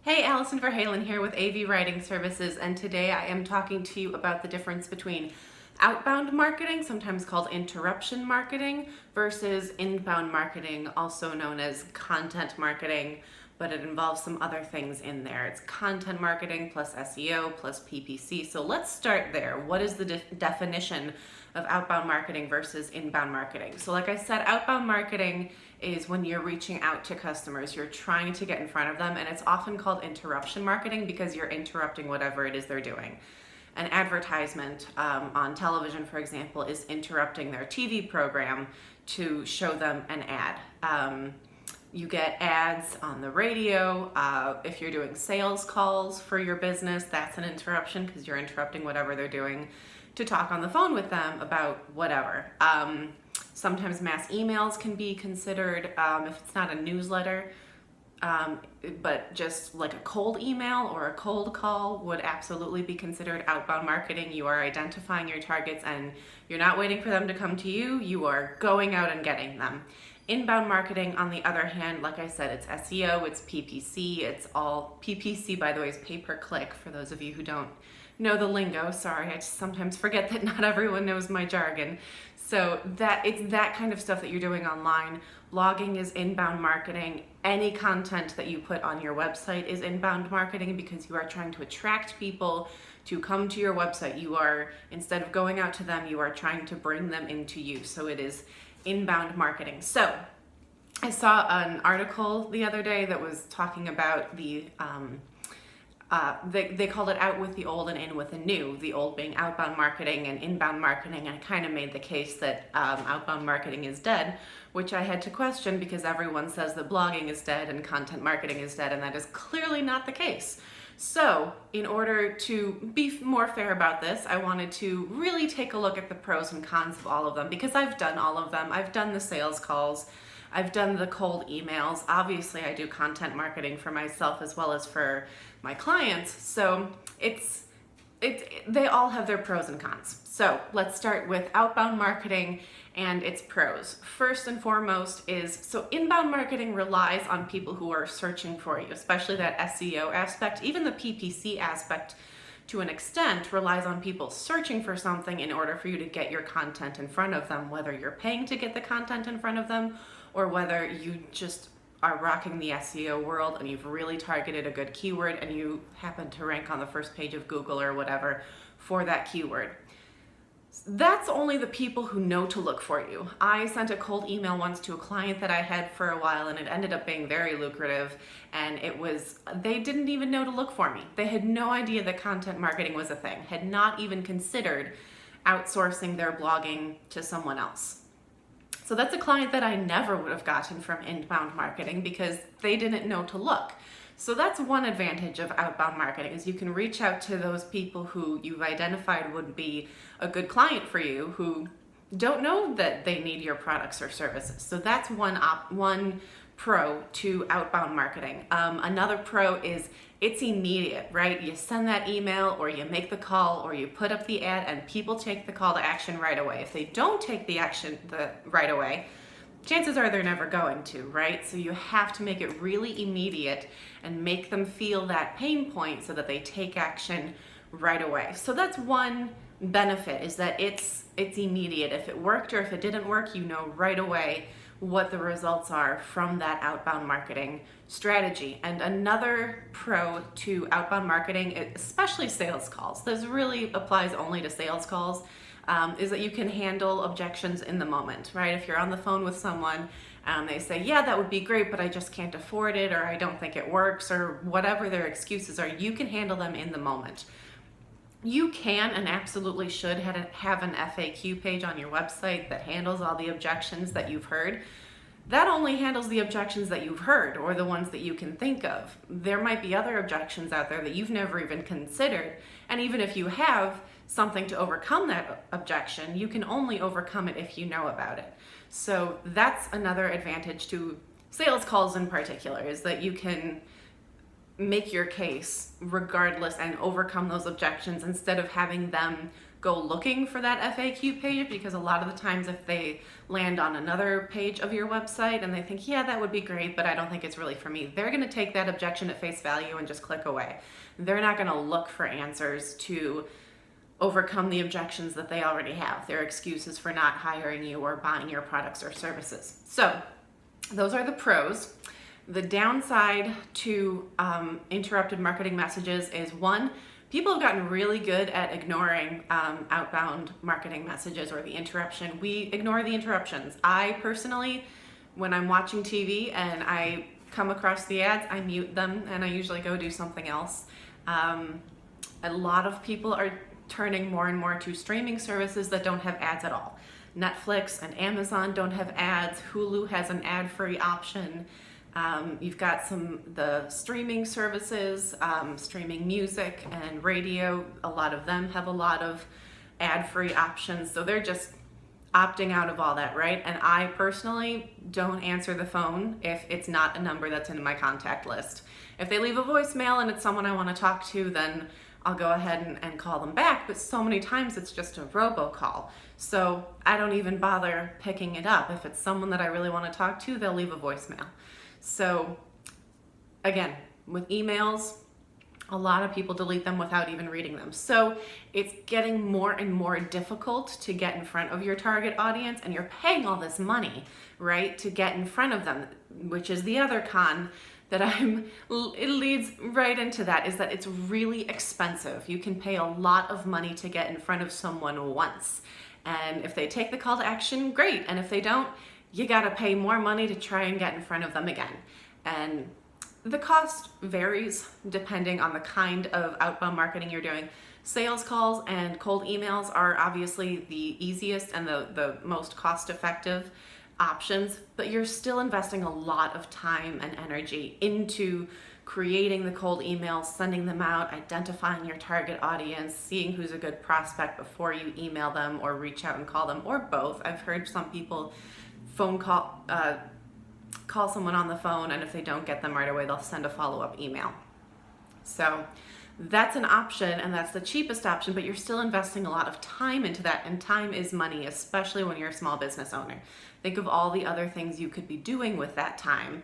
Hey, Allison Verhalen here with AV Writing Services, and today I am talking to you about the difference between outbound marketing, sometimes called interruption marketing, versus inbound marketing, also known as content marketing, but it involves some other things in there. It's content marketing plus SEO plus PPC. So let's start there. What is the definition of outbound marketing versus inbound marketing? So like I said, outbound marketing is when you're reaching out to customers, you're trying to get in front of them, and it's often called interruption marketing because you're interrupting whatever it is they're doing. An advertisement on television, for example, is interrupting their TV program to show them an ad. You get ads on the radio. If you're doing sales calls for your business, that's an interruption because you're interrupting whatever they're doing to talk on the phone with them about whatever. Sometimes mass emails can be considered, if it's not a newsletter, but just like a cold email or a cold call would absolutely be considered outbound marketing. You are identifying your targets and you're not waiting for them to come to you, you are going out and getting them. Inbound marketing, on the other hand, like I said, it's SEO, it's PPC, it's all, PPC by the way is pay-per-click for those of you who don't know the lingo. Sorry, I just sometimes forget that not everyone knows my jargon. So it's that kind of stuff that you're doing online. Blogging is inbound marketing. Any content that you put on your website is inbound marketing because you are trying to attract people to come to your website. You are, instead of going out to them, you are trying to bring them into you. So it is inbound marketing. So I saw an article the other day that was talking about they called it out with the old and in with the new, the old being outbound marketing and inbound marketing, and it kind of made the case that outbound marketing is dead, which I had to question because everyone says that blogging is dead and content marketing is dead, and that is clearly not the case. So in order to be more fair about this, I wanted to really take a look at the pros and cons of all of them because I've done all of them. I've done the sales calls, I've done the cold emails. Obviously, I do content marketing for myself as well as for my clients. So they all have their pros and cons. So let's start with outbound marketing and its pros. First and foremost so inbound marketing relies on people who are searching for you, especially that SEO aspect. Even the PPC aspect, to an extent, relies on people searching for something in order for you to get your content in front of them, whether you're paying to get the content in front of them or whether you just are rocking the SEO world and you've really targeted a good keyword and you happen to rank on the first page of Google or whatever for that keyword. That's only the people who know to look for you. I sent a cold email once to a client that I had for a while and it ended up being very lucrative, and they didn't even know to look for me. They had no idea that content marketing was a thing, had not even considered outsourcing their blogging to someone else. So that's a client that I never would have gotten from inbound marketing because they didn't know to look. So that's one advantage of outbound marketing, is you can reach out to those people who you've identified would be a good client for you who don't know that they need your products or services. So that's one pro to outbound marketing. Another pro is it's immediate, right? You send that email or you make the call or you put up the ad and people take the call to action right away. If they don't take the action right away, chances are they're never going to, right? So you have to make it really immediate and make them feel that pain point so that they take action right away. So that's one benefit, is that it's immediate. If it worked or if it didn't work, you know right away what the results are from that outbound marketing strategy. And another pro to outbound marketing, especially sales calls, this really applies only to sales calls, is that you can handle objections in the moment, right? If you're on the phone with someone and they say, yeah, that would be great, but I just can't afford it, or I don't think it works, or whatever their excuses are, you can handle them in the moment. You can and absolutely should have an FAQ page on your website that handles all the objections that you've heard. That only handles the objections that you've heard or the ones that you can think of. There might be other objections out there that you've never even considered, and even if you have something to overcome that objection, you can only overcome it if you know about it. So that's another advantage to sales calls in particular, is that you can make your case regardless and overcome those objections instead of having them go looking for that FAQ page, because a lot of the times if they land on another page of your website and they think, yeah, that would be great, but I don't think it's really for me, they're going to take that objection at face value and just click away. They're not going to look for answers to overcome the objections that they already have, their excuses for not hiring you or buying your products or services. So those are the pros. The downside to interrupted marketing messages is, one, people have gotten really good at ignoring outbound marketing messages or the interruption. We ignore the interruptions. I personally, when I'm watching TV and I come across the ads, I mute them and I usually go do something else. A lot of people are turning more and more to streaming services that don't have ads at all. Netflix and Amazon don't have ads. Hulu has an ad-free option. You've got the streaming services, streaming music and radio. A lot of them have a lot of ad-free options. So they're just opting out of all that, right? And I personally don't answer the phone if it's not a number that's in my contact list. If they leave a voicemail and it's someone I want to talk to, then I'll go ahead and call them back. But so many times it's just a robocall. So I don't even bother picking it up. If it's someone that I really want to talk to, they'll leave a voicemail. So again, with emails, a lot of people delete them without even reading them. So it's getting more and more difficult to get in front of your target audience, and you're paying all this money, right, to get in front of them, which is the other con that it leads right into that, is that it's really expensive. You can pay a lot of money to get in front of someone once. And if they take the call to action, great. And if they don't, you got to pay more money to try and get in front of them again. And the cost varies depending on the kind of outbound marketing you're doing. Sales calls and cold emails are obviously the easiest and the most cost-effective options, but you're still investing a lot of time and energy into creating the cold emails, sending them out, identifying your target audience, seeing who's a good prospect before you email them or reach out and call them, or both. I've heard some people call someone on the phone, and if they don't get them right away, they'll send a follow-up email. So that's an option, and that's the cheapest option, but you're still investing a lot of time into that, and time is money, especially when you're a small business owner. Think of all the other things you could be doing with that time,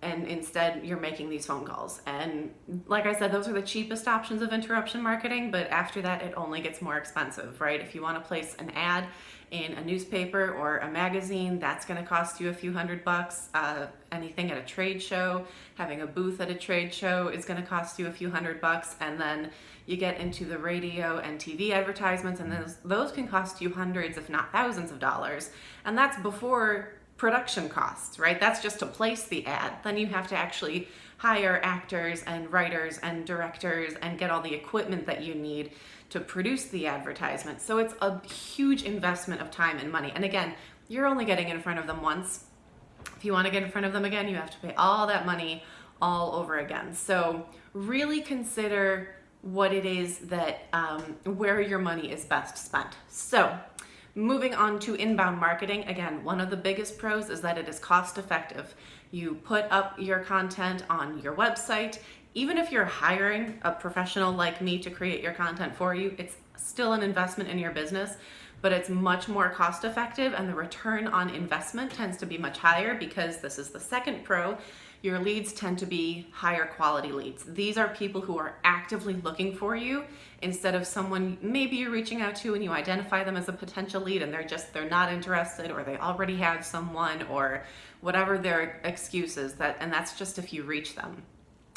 and instead you're making these phone calls. And like I said, those are the cheapest options of interruption marketing, but after that it only gets more expensive, right? If you want to place an ad in a newspaper or a magazine, that's going to cost you a few $100. Anything at a trade show, having a booth at a trade show is going to cost you a few $100. And then you get into the radio and TV advertisements, and those can cost you hundreds, if not thousands of dollars. And that's before production costs, right? That's just to place the ad. Then you have to actually hire actors and writers and directors and get all the equipment that you need to produce the advertisement. So it's a huge investment of time and money. And again, you're only getting in front of them once. If you want to get in front of them again, you have to pay all that money all over again. So really consider what it is that, where your money is best spent. So moving on to inbound marketing, again, one of the biggest pros is that it is cost effective. You put up your content on your website. Even if you're hiring a professional like me to create your content for you, it's still an investment in your business, but it's much more cost effective, and the return on investment tends to be much higher because this is the second pro. Your leads tend to be higher quality leads. These are people who are actively looking for you instead of someone maybe you're reaching out to and you identify them as a potential lead and they're not interested, or they already have someone, or whatever their excuse is, and that's just if you reach them.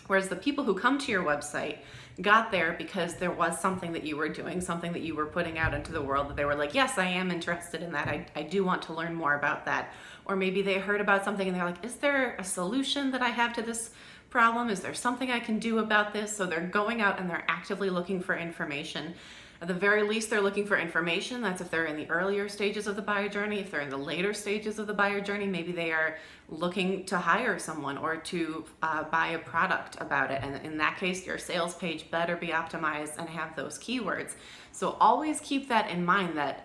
Whereas the people who come to your website got there because there was something that you were doing, something that you were putting out into the world that they were like, yes, I am interested in that. I do want to learn more about that. Or maybe they heard about something and they're like, is there a solution that I have to this problem? Is there something I can do about this? So they're going out and they're actively looking for information. At the very least, they're looking for information. That's if they're in the earlier stages of the buyer journey. If they're in the later stages of the buyer journey, maybe they are looking to hire someone or to buy a product about it. And in that case, your sales page better be optimized and have those keywords. So always keep that in mind, that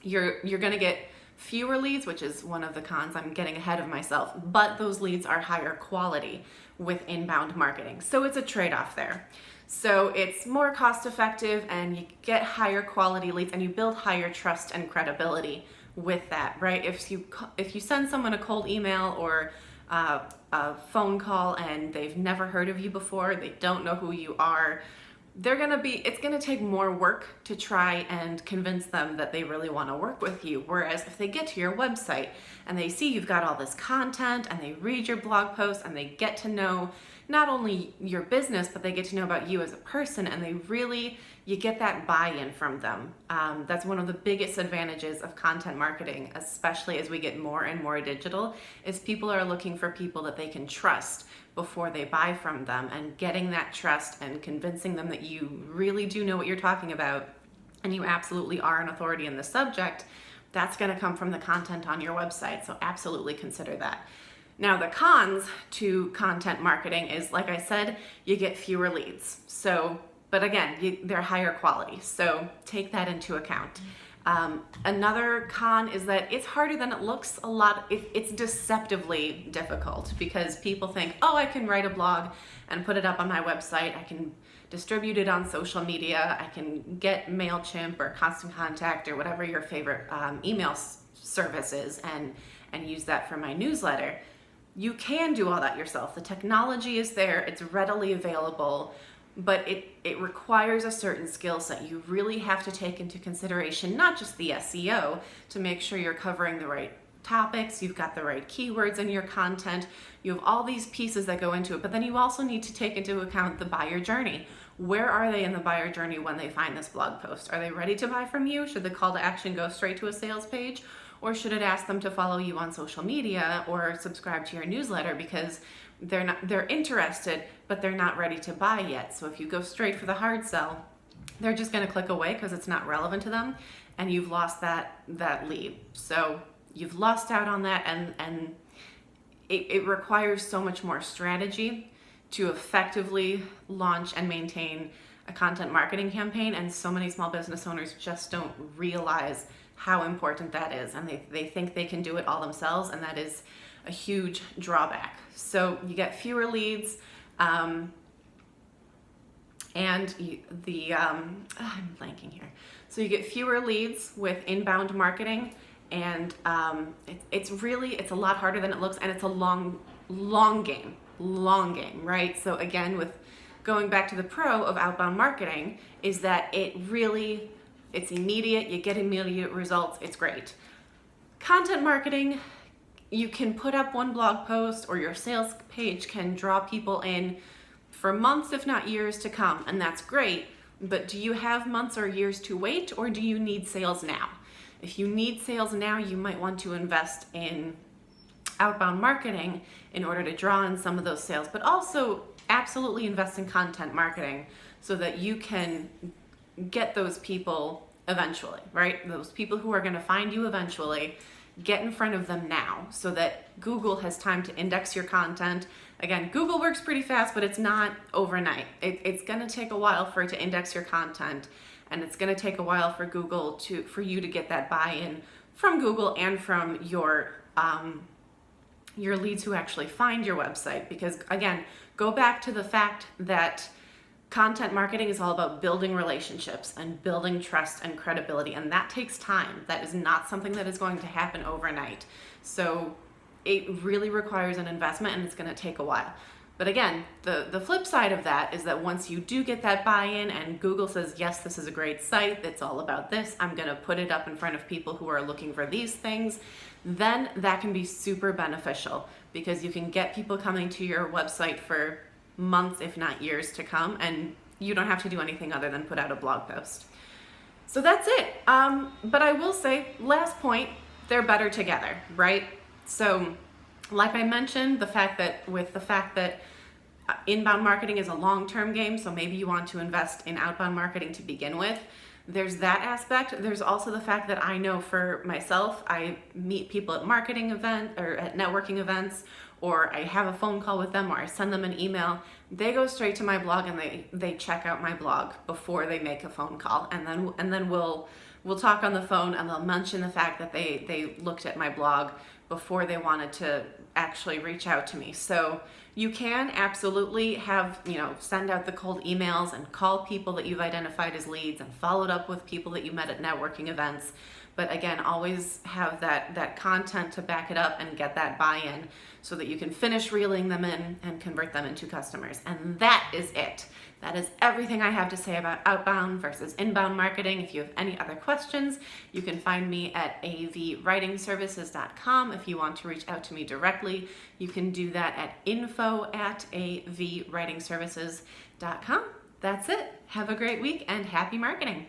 you're going to get fewer leads, which is one of the cons. I'm getting ahead of myself, but those leads are higher quality with inbound marketing. So it's a trade-off there. So it's more cost effective and you get higher quality leads and you build higher trust and credibility with that, right? If you send someone a cold email or a phone call and they've never heard of you before, they don't know who you are, it's gonna take more work to try and convince them that they really want to work with you. Whereas if they get to your website and they see you've got all this content and they read your blog posts and they get to know not only your business, but they get to know about you as a person, and you get that buy-in from them. That's one of the biggest advantages of content marketing, especially as we get more and more digital, is people are looking for people that they can trust before they buy from them, and getting that trust and convincing them that you really do know what you're talking about and you absolutely are an authority in the subject, that's going to come from the content on your website. So absolutely consider that. Now, the cons to content marketing is, like I said, you get fewer leads. But again, they're higher quality. So take that into account. Another con is that it's harder than it looks. It's deceptively difficult because people think, oh, I can write a blog and put it up on my website. I can distribute it on social media. I can get MailChimp or Constant Contact or whatever your favorite email service is and use that for my newsletter. You can do all that yourself. The technology is there. It's readily available. But it requires a certain skill set. You really have to take into consideration not just the SEO to make sure you're covering the right topics, you've got the right keywords in your content, you have all these pieces that go into it, but then you also need to take into account the buyer journey. Where are they in the buyer journey when they find this blog post? Are they ready to buy from you? Should the call to action go straight to a sales page? Or should it ask them to follow you on social media or subscribe to your newsletter because they're interested, but they're not ready to buy yet? So if you go straight for the hard sell, they're just going to click away because it's not relevant to them, and you've lost that lead. So you've lost out on that, and it requires so much more strategy to effectively launch and maintain a content marketing campaign, and so many small business owners just don't realize how important that is, and they think they can do it all themselves, and that is a huge drawback. So you get fewer leads, I'm blanking here. So you get fewer leads with inbound marketing, and it's a lot harder than it looks, and it's a long game, right? So again, with going back to the pro of outbound marketing, is that it's immediate, you get immediate results, it's great. Content marketing, you can put up one blog post or your sales page can draw people in for months, if not years to come, and that's great, but do you have months or years to wait, or do you need sales now? If you need sales now, you might want to invest in outbound marketing in order to draw in some of those sales, but also absolutely invest in content marketing so that you can get those people eventually, right? Those people who are going to find you eventually, get in front of them now so that Google has time to index your content. Again, Google works pretty fast, but it's not overnight. It's going to take a while for it to index your content, and it's going to take a while for for you to get that buy-in from Google and from your leads who actually find your website. Because again, go back to the fact that content marketing is all about building relationships and building trust and credibility, and that takes time. That is not something that is going to happen overnight. So it really requires an investment, and it's going to take a while. But again, the flip side of that is that once you do get that buy-in and Google says, yes, this is a great site, it's all about this, I'm going to put it up in front of people who are looking for these things, then that can be super beneficial because you can get people coming to your website for months, if not years to come, and you don't have to do anything other than put out a blog post. So that's it. But I will say, last point, they're better together, right? So like I mentioned, the fact that inbound marketing is a long-term game, so maybe you want to invest in outbound marketing to begin with. There's that aspect. There's also the fact that I know for myself, I meet people at marketing events or at networking events, or I have a phone call with them, or I send them an email. They go straight to my blog and they check out my blog before they make a phone call, and then we'll will talk on the phone and they'll mention the fact that they looked at my blog before they wanted to actually reach out to me. So you can absolutely have, send out the cold emails and call people that you've identified as leads and followed up with people that you met at networking events. But again, always have that content to back it up and get that buy-in so that you can finish reeling them in and convert them into customers. And that is it. That is everything I have to say about outbound versus inbound marketing. If you have any other questions, you can find me at avwritingservices.com. If you want to reach out to me directly, you can do that at info@avwritingservices.com. That's it. Have a great week and happy marketing.